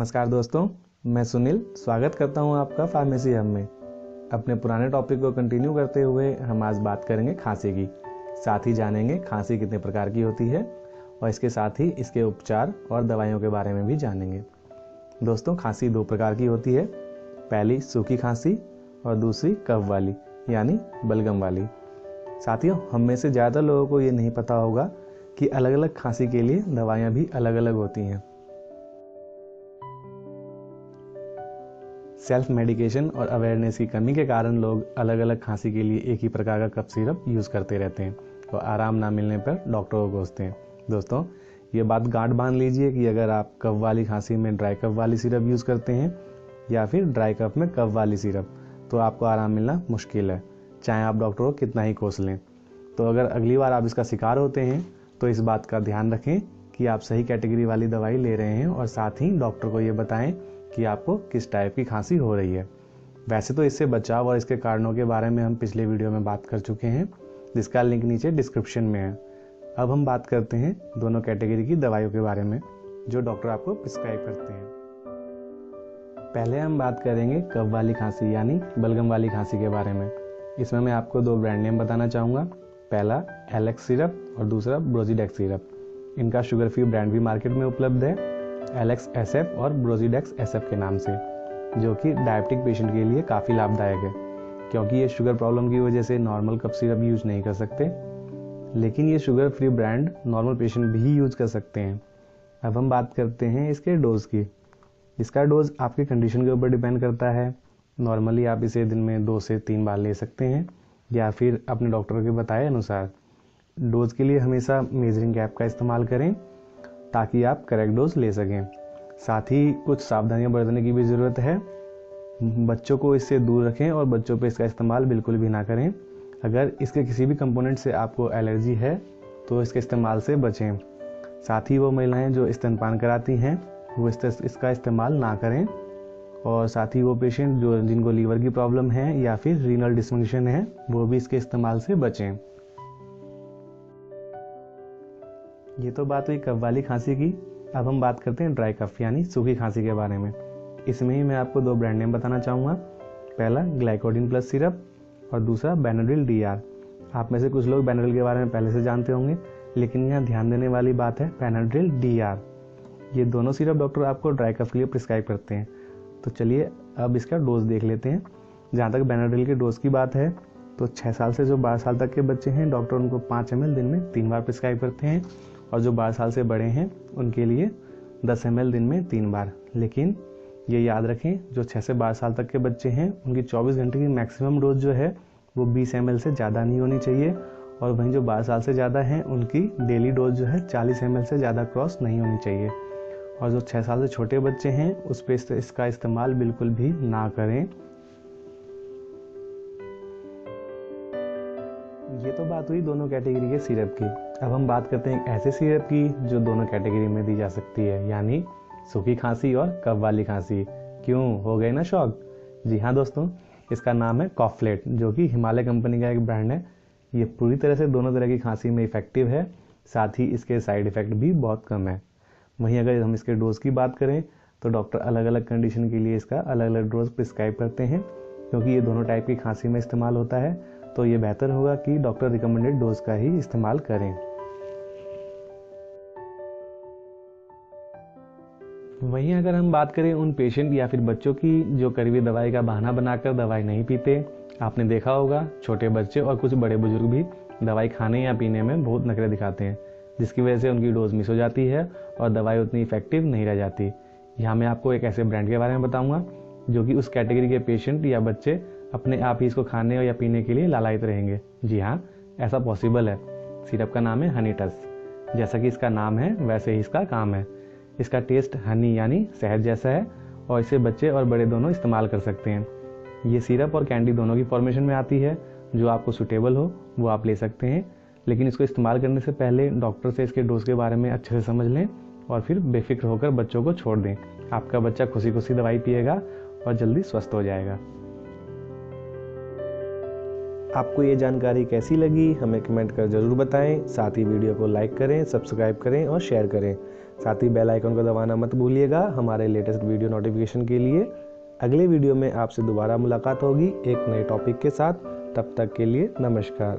नमस्कार दोस्तों, मैं सुनील स्वागत करता हूं आपका फार्मेसी हब में। अपने पुराने टॉपिक को कंटिन्यू करते हुए हम आज बात करेंगे खांसी की। साथ ही जानेंगे खांसी कितने प्रकार की होती है और इसके साथ ही इसके उपचार और दवाइयों के बारे में भी जानेंगे। दोस्तों, खांसी दो प्रकार की होती है। पहली सूखी खांसी और दूसरी कफ वाली यानी बलगम वाली। साथियों, हम में से ज़्यादातर लोगों को ये नहीं पता होगा कि अलग अलग खांसी के लिए दवाइयाँ भी अलग अलग होती हैं। सेल्फ मेडिकेशन और अवेयरनेस की कमी के कारण लोग अलग अलग खांसी के लिए एक ही प्रकार का कफ सिरप यूज़ करते रहते हैं और आराम ना मिलने पर डॉक्टरों को कोसते हैं। दोस्तों, ये बात गांठ बांध लीजिए कि अगर आप कफ वाली खांसी में ड्राई कफ वाली सिरप यूज़ करते हैं या फिर ड्राई कफ में कफ वाली सिरप, तो आपको आराम मिलना मुश्किल है, चाहे आप डॉक्टर को कितना ही कोस लें। तो अगर अगली बार आप इसका शिकार होते हैं तो इस बात का ध्यान रखें कि आप सही कैटेगरी वाली दवाई ले रहे हैं और साथ ही डॉक्टर को ये बताएं कि आपको किस टाइप की खांसी हो रही है। वैसे तो इससे बचाव और इसके कारणों के बारे में हम पिछले वीडियो में बात कर चुके हैं, जिसका लिंक नीचे डिस्क्रिप्शन में है। अब हम बात करते हैं दोनों कैटेगरी की दवाइयों के बारे में जो डॉक्टर आपको प्रिस्क्राइब करते हैं। पहले हम बात करेंगे कफ वाली खांसी यानी बलगम वाली खांसी के बारे में। इसमें मैं आपको दो ब्रांड नेम बताना चाहूँगा। पहला एलेक्स सिरप और दूसरा ब्रोजीडेक्स सिरप। इनका शुगर फ्री ब्रांड भी मार्केट में उपलब्ध है, एलेक्स एसएफ और ब्रोजीडेक्स एसएफ के नाम से, जो कि डायबिटिक पेशेंट के लिए काफ़ी लाभदायक है क्योंकि ये शुगर प्रॉब्लम की वजह से नॉर्मल कफ सिरप यूज नहीं कर सकते, लेकिन ये sugar free brand normal patient भी यूज कर सकते हैं। अब हम बात करते हैं इसके डोज की। इसका डोज आपकी कंडीशन के ऊपर डिपेंड करता है। नॉर्मली आप इसे दिन में 2 से 3 बार ले सकते हैं या फिर अपने डॉक्टर के बताए अनुसार। डोज के लिए हमेशा मेजरिंग कैप का इस्तेमाल करें ताकि आप करेक्ट डोज ले सकें। साथ ही कुछ सावधानियां बरतने की भी ज़रूरत है। बच्चों को इससे दूर रखें और बच्चों पे इसका इस्तेमाल बिल्कुल भी ना करें। अगर इसके किसी भी कंपोनेंट से आपको एलर्जी है तो इसके इस्तेमाल से बचें। साथ ही वो महिलाएं जो स्तनपान कराती हैं वो इसका इस्तेमाल ना करें, और साथ ही वो पेशेंट जिनको लीवर की प्रॉब्लम है या फिर रीनल डिसफंक्शन है वो भी इसके इस्तेमाल से बचें। ये तो बात हुई कफ वाली खांसी की। अब हम बात करते हैं ड्राई कफ यानी सूखी खांसी के बारे में। इसमें ही मैं आपको दो ब्रांड नेम बताना चाहूँगा। पहला ग्लाइकोडिन प्लस सिरप और दूसरा बेनाड्रिल डीआर। आप में से कुछ लोग बेनाड्रिल के बारे में पहले से जानते होंगे, लेकिन यहाँ ध्यान देने वाली बात है बेनाड्रिल डीआर। ये दोनों सिरप डॉक्टर आपको ड्राई कफ के लिए प्रिस्क्राइब करते हैं। तो चलिए अब इसका डोज देख लेते हैं। जहाँ तक बेनाड्रिल के डोज की बात है तो 6 साल से जो 12 साल तक के बच्चे हैं डॉक्टर उनको 5 ml दिन में 3 बार प्रिस्क्राइब करते हैं, और जो 12 साल से बड़े हैं उनके लिए 10 ml दिन में 3 बार। लेकिन ये याद रखें, जो 6 से 12 साल तक के बच्चे हैं उनकी 24 घंटे की मैक्सिमम डोज जो है वो 20 ml से ज़्यादा नहीं होनी चाहिए, और वहीं जो 12 साल से ज़्यादा हैं उनकी डेली डोज जो है 40 ml से ज़्यादा क्रॉस नहीं होनी चाहिए। और जो 6 साल से छोटे बच्चे हैं उस पर इसका इस्तेमाल बिल्कुल भी ना करें। ये तो बात हुई दोनों कैटेगरी के सिरप की। अब हम बात करते हैं ऐसे सिरप की जो दोनों कैटेगरी में दी जा सकती है, यानी सूखी खांसी और कफ वाली खांसी। क्यों हो गए ना शौक? जी हाँ दोस्तों, इसका नाम है कॉफ्लेट, जो कि हिमालय कंपनी का एक ब्रांड है। ये पूरी तरह से दोनों तरह की खांसी में इफेक्टिव है, साथ ही इसके साइड इफेक्ट भी बहुत कम है। वहीं अगर हम इसके डोज की बात करें तो डॉक्टर अलग अलग कंडीशन के लिए इसका अलग अलग डोज प्रिस्क्राइब करते हैं। क्योंकि ये दोनों टाइप की खांसी में इस्तेमाल होता है तो ये बेहतर होगा कि डॉक्टर रिकमेंडेड डोज का ही इस्तेमाल करें। वहीं अगर हम बात करें उन पेशेंट या फिर बच्चों की जो करीबी दवाई का बहाना बनाकर दवाई नहीं पीते, आपने देखा होगा छोटे बच्चे और कुछ बड़े बुजुर्ग भी दवाई खाने या पीने में बहुत नखरे दिखाते हैं, जिसकी वजह से उनकी डोज मिस हो जाती है और दवाई उतनी इफेक्टिव नहीं रह जाती। यहाँ मैं आपको एक ऐसे ब्रांड के बारे में बताऊंगा जो कि उस कैटेगरी के पेशेंट या बच्चे अपने आप ही इसको खाने या पीने के लिए लालायित रहेंगे। जी हाँ, ऐसा पॉसिबल है। सिरप का नाम है हनी टस। जैसा कि इसका नाम है वैसे ही इसका काम है। इसका टेस्ट हनी यानी शहद जैसा है और इसे बच्चे और बड़े दोनों इस्तेमाल कर सकते हैं। ये सिरप और कैंडी दोनों की फॉर्मेशन में आती है। जो आपको सूटेबल हो वो आप ले सकते हैं, लेकिन इसको इस्तेमाल करने से पहले डॉक्टर से इसके डोज के बारे में अच्छे से समझ लें और फिर बेफिक्र होकर बच्चों को छोड़ दें। आपका बच्चा खुशी खुशी दवाई पिएगा और जल्दी स्वस्थ हो जाएगा। आपको ये जानकारी कैसी लगी हमें कमेंट कर ज़रूर बताएं। साथ ही वीडियो को लाइक करें, सब्सक्राइब करें और शेयर करें। साथ ही बेल आइकन को दबाना मत भूलिएगा हमारे लेटेस्ट वीडियो नोटिफिकेशन के लिए। अगले वीडियो में आपसे दोबारा मुलाकात होगी एक नए टॉपिक के साथ। तब तक के लिए नमस्कार।